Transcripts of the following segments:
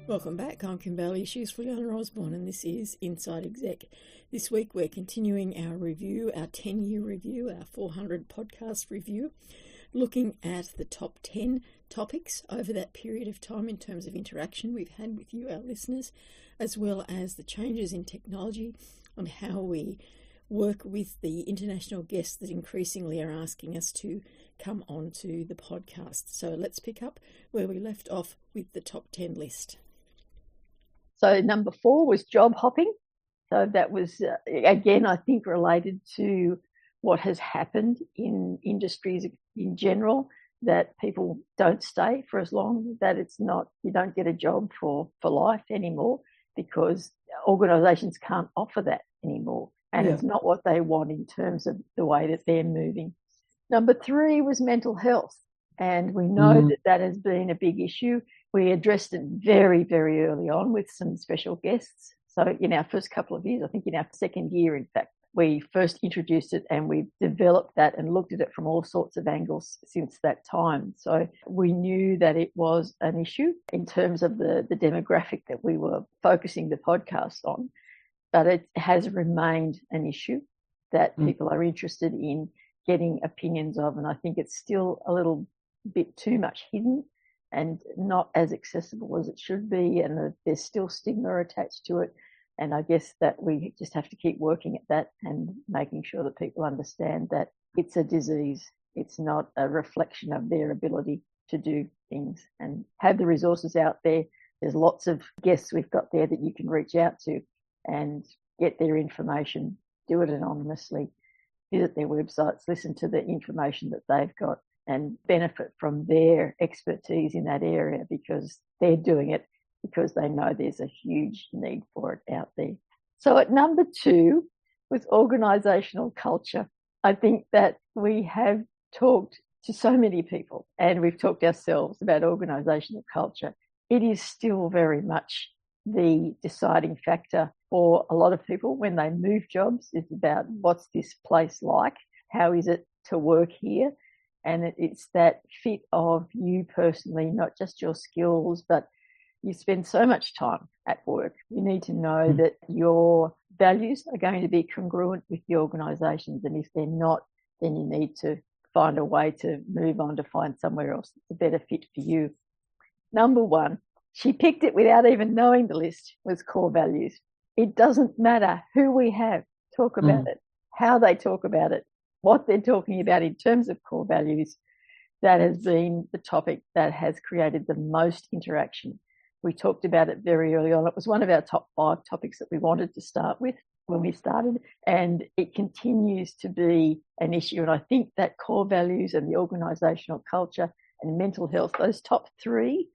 Welcome back. I'm Kimberly. She's Juliana Osborne, and this is Inside Exec. This week we're continuing our review, our 10-year review, our 400 podcast review, looking at the top 10 topics over that period of time in terms of interaction we've had with you, our listeners, as well as the changes in technology on how we work with the international guests that increasingly are asking us to come on to the podcast. So let's pick up where we left off with the top 10 list. So number 4 was job hopping. So that was, again, I think related to what has happened in industries in general, that people don't stay for as long, that it's not, you don't get a job for life anymore because organisations can't offer that anymore. And It's not what they want in terms of the way that they're moving. Number 3 was mental health. And we know that has been a big issue. We addressed it very, very early on with some special guests. So in our first couple of years, I think in our second year, in fact, we first introduced it and we developed that and looked at it from all sorts of angles since that time. So we knew that it was an issue in terms of the demographic that we were focusing the podcast on, but it has remained an issue that people are interested in getting opinions of. And I think it's still a little bit too much hidden and not as accessible as it should be, and there's still stigma attached to it. And I guess that we just have to keep working at that and making sure that people understand that it's a disease. It's not a reflection of their ability to do things, and have the resources out there. There's lots of guests we've got there that you can reach out to and get their information, do it anonymously, visit their websites, listen to the information that they've got, and benefit from their expertise in that area because they're doing it because they know there's a huge need for it out there. So at number 2 was organisational culture. I think that we have talked to so many people and we've talked ourselves about organisational culture. It is still very much the deciding factor for a lot of people when they move jobs. It's about what's this place like? How is it to work here? And it's that fit of you personally, not just your skills, but you spend so much time at work. You need to know that your values are going to be congruent with the organisations. And if they're not, then you need to find a way to move on to find somewhere else that's a better fit for you. Number 1, she picked it without even knowing the list, was core values. It doesn't matter who we have talk about it, how they talk about it, what they're talking about in terms of core values. That has been the topic that has created the most interaction. We talked about it very early on. It was one of our top 5 topics that we wanted to start with when we started, and it continues to be an issue. And I think that core values and the organisational culture and mental health, those top 3,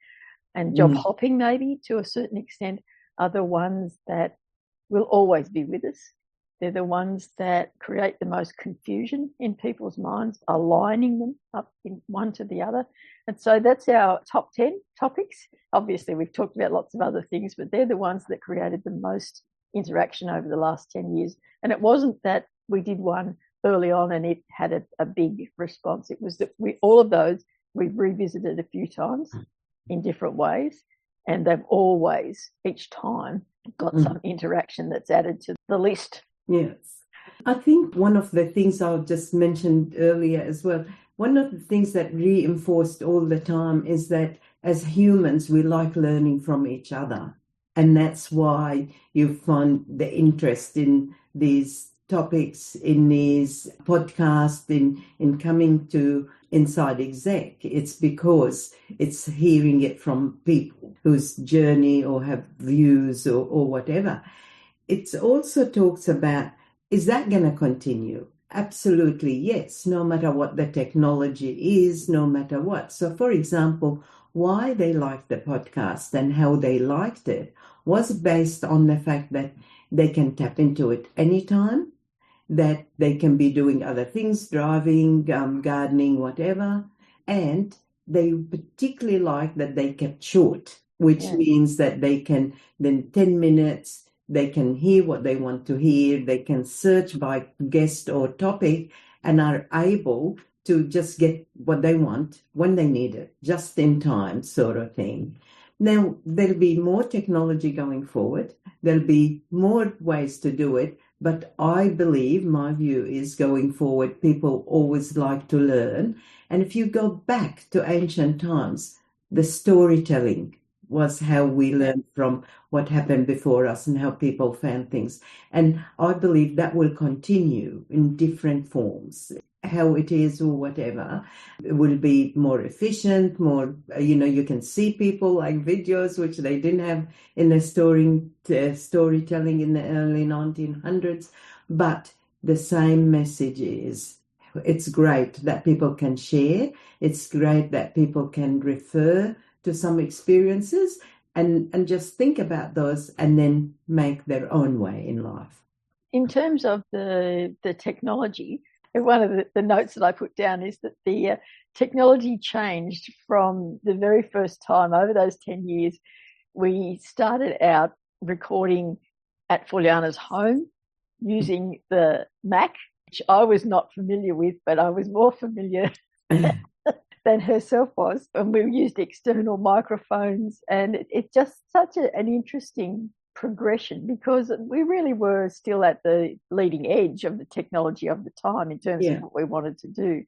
and job hopping maybe to a certain extent, are the ones that will always be with us. They're the ones that create the most confusion in people's minds, aligning them up in one to the other. And so that's our top 10 topics. Obviously, we've talked about lots of other things, but they're the ones that created the most interaction over the last 10 years. And it wasn't that we did one early on and it had a big response. It was that all of those we've revisited a few times in different ways, and they've always, each time, got some interaction that's added to the list. Yes. I think one of the things I just mentioned earlier as well, one of the things that reinforced all the time is that as humans, we like learning from each other. And that's why you find the interest in these topics, in these podcasts, in coming to Inside Exec. It's because it's hearing it from people whose journey or have views or whatever. It also talks about, is that going to continue? Absolutely, yes, no matter what the technology is, no matter what. So, for example, why they liked the podcast and how they liked it was based on the fact that they can tap into it anytime, that they can be doing other things, driving, gardening, whatever. And they particularly like that they kept short, which means that they can, then 10 minutes, they can hear what they want to hear. They can search by guest or topic and are able to just get what they want when they need it, just in time sort of thing. Now, there'll be more technology going forward. There'll be more ways to do it. But I believe, my view is going forward, people always like to learn. And if you go back to ancient times, the storytelling was how we learned from what happened before us and how people found things. And I believe that will continue in different forms. How it is or whatever, it will be more efficient, more, you can see people like videos, which they didn't have in the storytelling in the early 1900s. But the same message is, it's great that people can share. It's great that people can refer to some experiences and just think about those and then make their own way in life. In terms of the technology, one of the notes that I put down is that the technology changed from the very first time over those 10 years. We started out recording at Fuliana's home using the Mac, which I was not familiar with, but I was more familiar than herself was. And we used external microphones, and it's just such an interesting progression, because we really were still at the leading edge of the technology of the time in terms of what we wanted to do.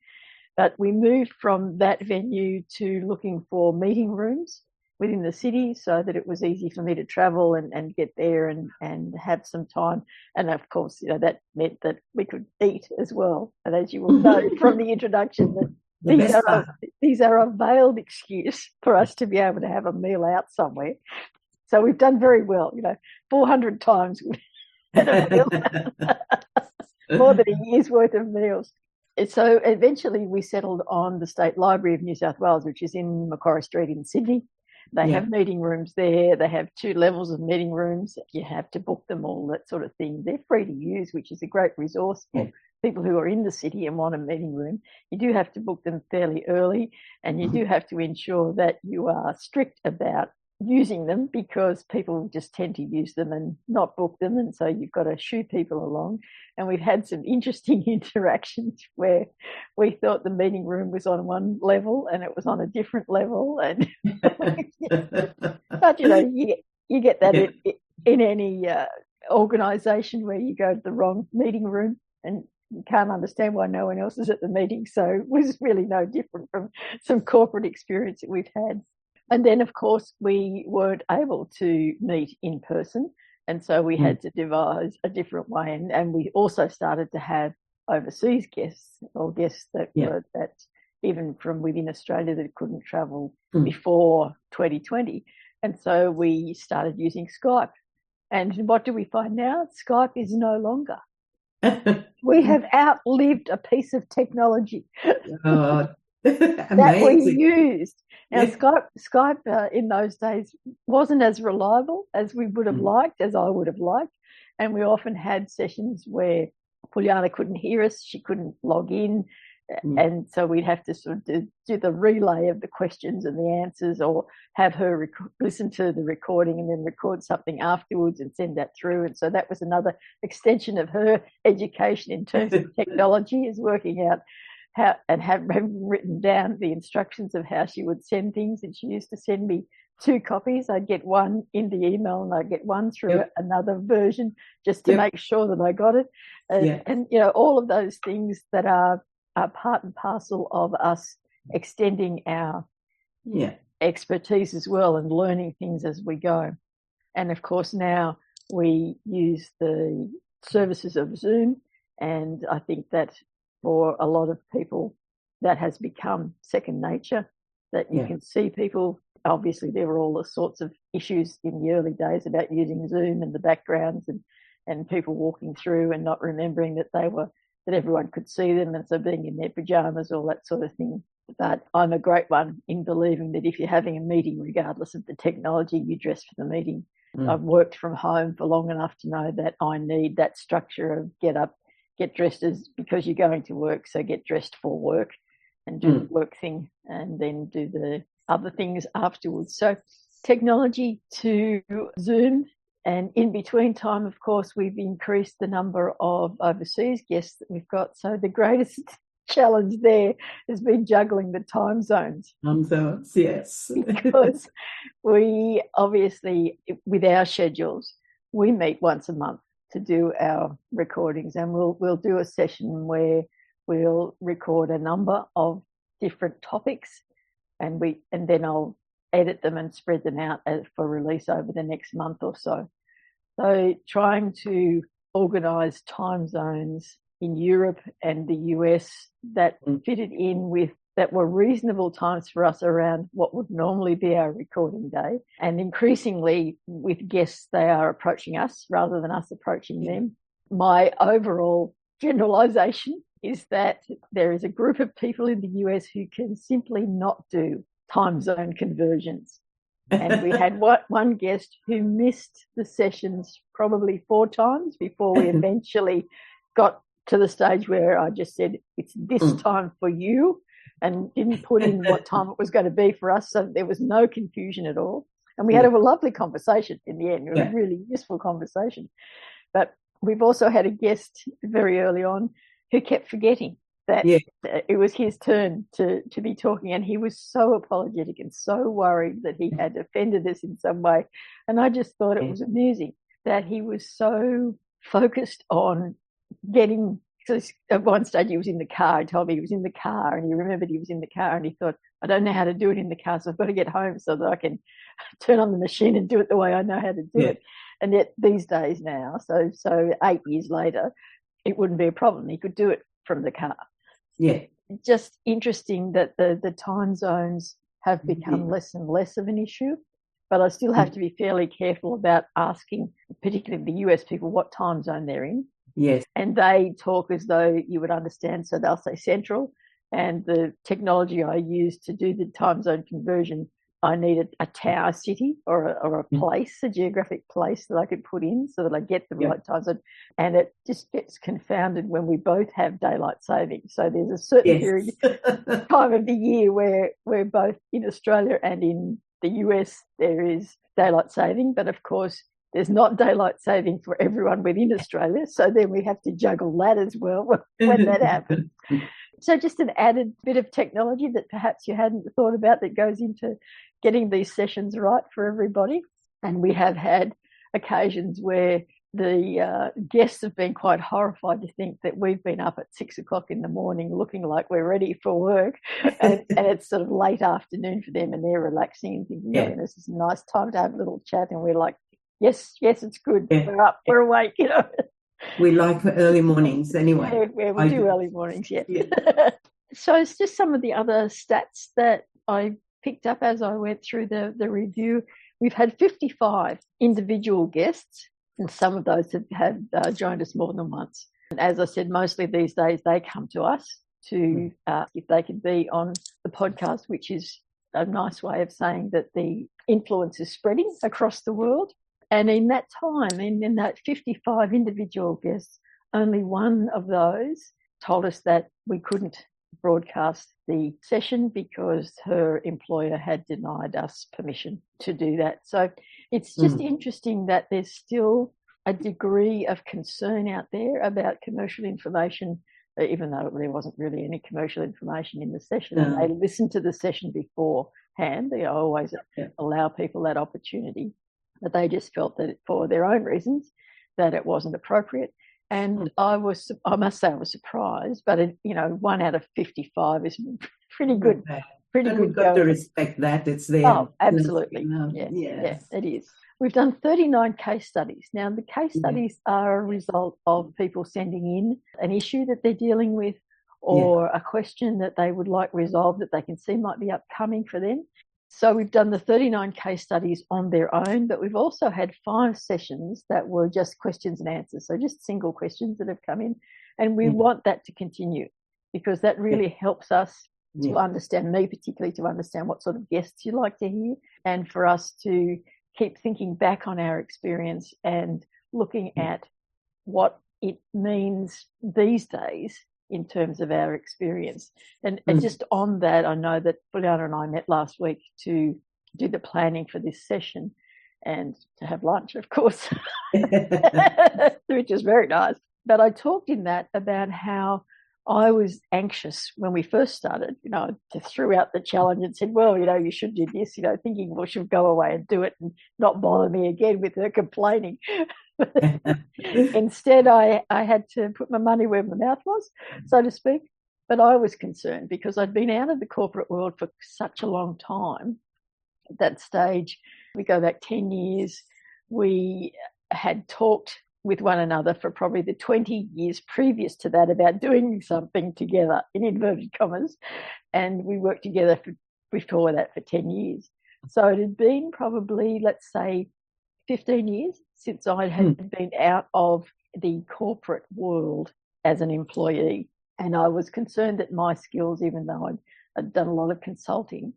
But we moved from that venue to looking for meeting rooms within the city so that it was easy for me to travel and get there and have some time. And of course, that meant that we could eat as well. And as you will know from the introduction, that these are a veiled excuse for us to be able to have a meal out somewhere. So we've done very well, 400 times more than a year's worth of meals. And so eventually we settled on the State Library of New South Wales, which is in Macquarie Street in Sydney. They have meeting rooms there. They have 2 levels of meeting rooms. You have to book them, all that sort of thing. They're free to use, which is a great resource for people who are in the city and want a meeting room. You do have to book them fairly early, and you do have to ensure that you are strict about using them, because people just tend to use them and not book them, and so you've got to shoo people along. And we've had some interesting interactions where we thought the meeting room was on one level and it was on a different level, and but you get that in any organisation where you go to the wrong meeting room and you can't understand why no one else is at the meeting. So it was really no different from some corporate experience that we've had. And then, of course, we weren't able to meet in person. And so we had to devise a different way. And we also started to have overseas guests, or guests that were that even from within Australia that couldn't travel before 2020. And so we started using Skype. And what do we find now? Skype is no longer. We have outlived a piece of technology. That we used. Now, Skype in those days wasn't as reliable as we would have liked, as I would have liked. And we often had sessions where Fuliana couldn't hear us, she couldn't log in. And so we'd have to sort of do the relay of the questions and the answers, or have her listen to the recording and then record something afterwards and send that through. And so that was another extension of her education in terms of technology, is working out how, and having written down the instructions of how she would send things. And she used to send me 2 copies. I'd get one in the email and I'd get one through another version, just to make sure that I got it. And all of those things that are part and parcel of us extending our expertise as well, and learning things as we go. And of course now we use the services of Zoom, and I think that for a lot of people that has become second nature, that you can see people. Obviously there were all the sorts of issues in the early days about using Zoom and the backgrounds, and people walking through and not remembering that everyone could see them, and so being in their pajamas, all that sort of thing. But I'm a great one in believing that if you're having a meeting, regardless of the technology, you dress for the meeting. I've worked from home for long enough to know that I need that structure of get up, get dressed because you're going to work, so get dressed for work and do the work thing, and then do the other things afterwards. So technology to Zoom. And in between time, of course, we've increased the number of overseas guests that we've got. So the greatest challenge there has been juggling the time zones. Yes. Because we obviously, with our schedules, we meet once a month to do our recordings, and we'll do a session where we'll record a number of different topics, and then I'll edit them and spread them out for release over the next month or so. So trying to organise time zones in Europe and the US that fitted in with, that were reasonable times for us around what would normally be our recording day. And increasingly with guests, they are approaching us rather than us approaching them. My overall generalisation is that there is a group of people in the US who can simply not do time zone conversions. And we had one guest who missed the sessions probably 4 times before we eventually got to the stage where I just said, it's this time for you, and didn't put in what time it was going to be for us, so there was no confusion at all. And we had a lovely conversation in the end. It was a really useful conversation. But we've also had a guest very early on who kept forgetting that it was his turn to be talking, and he was so apologetic and so worried that he had offended us in some way. And I just thought it was amusing that he was so focused on getting, so at one stage he was in the car. He told me he was in the car, and he remembered he was in the car, and he thought, I don't know how to do it in the car, so I've got to get home so that I can turn on the machine and do it the way I know how to do it. And yet these days now, so 8 years later, it wouldn't be a problem. He could do it from the car. Yeah. Just interesting that the time zones have become less and less of an issue, but I still have to be fairly careful about asking, particularly the US people, what time zone they're in. Yes. And they talk as though you would understand, so they'll say central, and the technology I use to do the time zone conversion, I needed a tower city or a place, a geographic place that I could put in so that I get the right time zone. And it just gets confounded when we both have daylight saving. So there's a certain period time of the year where we're both in Australia and in the US there is daylight saving, but of course there's not daylight saving for everyone within Australia. So then we have to juggle that as well when that happens. So just an added bit of technology that perhaps you hadn't thought about that goes into getting these sessions right for everybody. And we have had occasions where the guests have been quite horrified to think that we've been up at 6 o'clock in the morning looking like we're ready for work, and it's sort of late afternoon for them, and they're relaxing and thinking, this is a nice time to have a little chat, and we're like, yes, it's good. We're up, we're awake, We like early mornings anyway. Yeah, we do early mornings, So it's just some of the other stats that I picked up as I went through the review. We've had 55 individual guests, and some of those have joined us more than once. And as I said, mostly these days they come to us to if they could be on the podcast, which is a nice way of saying that the influence is spreading across the world. And in that time, in that 55 individual guests, only one of those told us that we couldn't broadcast the session because her employer had denied us permission to do that. So it's just interesting that there's still a degree of concern out there about commercial information, even though there wasn't really any commercial information in the session. And they listened to the session beforehand. They always allow people that opportunity. But they just felt that for their own reasons that it wasn't appropriate. And I must say I was surprised, but 1 out of 55 is pretty good. We've got to respect that. It's there. Oh, absolutely. Yeah, it is. We've done 39 case studies. Now, the case studies are a result of people sending in an issue that they're dealing with or a question that they would like resolved that they can see might be upcoming for them. So we've done the 39 case studies on their own, but we've also had 5 sessions that were just questions and answers, so just single questions that have come in. And we want that to continue because that really helps us to understand, me particularly, to understand what sort of guests you like to hear, and for us to keep thinking back on our experience and looking at what it means these days in terms of our experience. And just on that, I know that Juliana and I met last week to do the planning for this session and to have lunch, of course, which is very nice. But I talked in that about how I was anxious when we first started, to threw out the challenge and said, well, you should do this, thinking, well, she'll go away and do it and not bother me again with her complaining. Instead, I had to put my money where my mouth was, so to speak. But I was concerned because I'd been out of the corporate world for such a long time. At that stage, we go back 10 years, we had talked with one another for probably the 20 years previous to that about doing something together, in inverted commas, and we worked together before that for 10 years. So it had been probably, let's say, 15 years since I had been out of the corporate world as an employee. And I was concerned that my skills, even though I'd done a lot of consulting,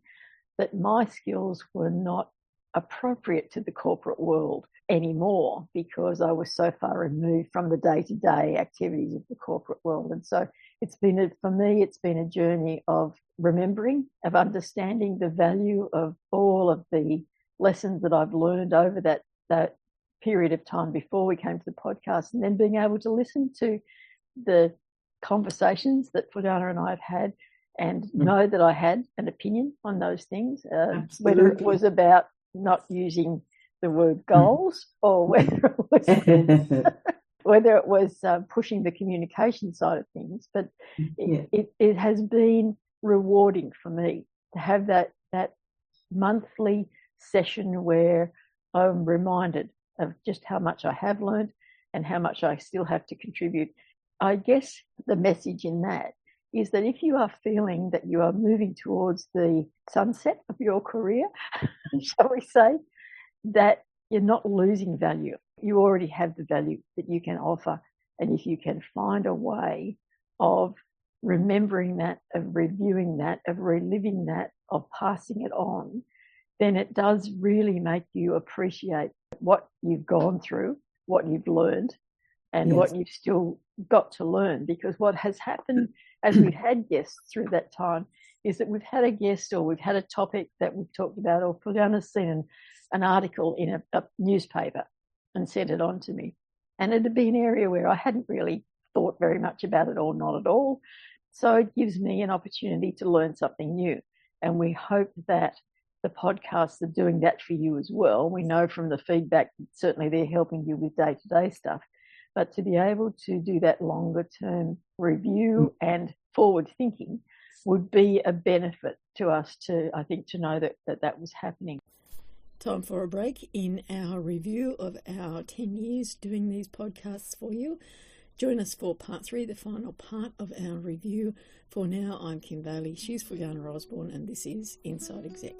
that my skills were not appropriate to the corporate world anymore because I was so far removed from the day-to-day activities of the corporate world. And so for me, it's been a journey of remembering, of understanding the value of all of the lessons that I've learned over that period of time before we came to the podcast, and then being able to listen to the conversations that Fuliana and I have had and know that I had an opinion on those things, whether it was about not using the word goals or whether it was pushing the communication side of things. But it has been rewarding for me to have that monthly session where I'm reminded of just how much I have learned and how much I still have to contribute. I guess the message in that is that if you are feeling that you are moving towards the sunset of your career, shall we say, that you're not losing value. You already have the value that you can offer. And if you can find a way of remembering that, of reviewing that, of reliving that, of passing it on, then it does really make you appreciate what you've gone through, what you've learned, and what you've still got to learn. Because what has happened as we've had guests through that time is that we've had a guest or we've had a topic that we've talked about, or Fuliana's seen an article in a newspaper and sent it on to me. And it had been an area where I hadn't really thought very much about it or not at all. So it gives me an opportunity to learn something new. And we hope that the podcasts are doing that for you as well. We know from the feedback that certainly they're helping you with day-to-day stuff. But to be able to do that longer-term review and forward thinking would be a benefit to us to know that was happening. Time for a break in our review of our 10 years doing these podcasts for you. Join us for part 3, the final part of our review. For now, I'm Kim Bailey, she's Fuliana Osborne, and this is Inside Exec.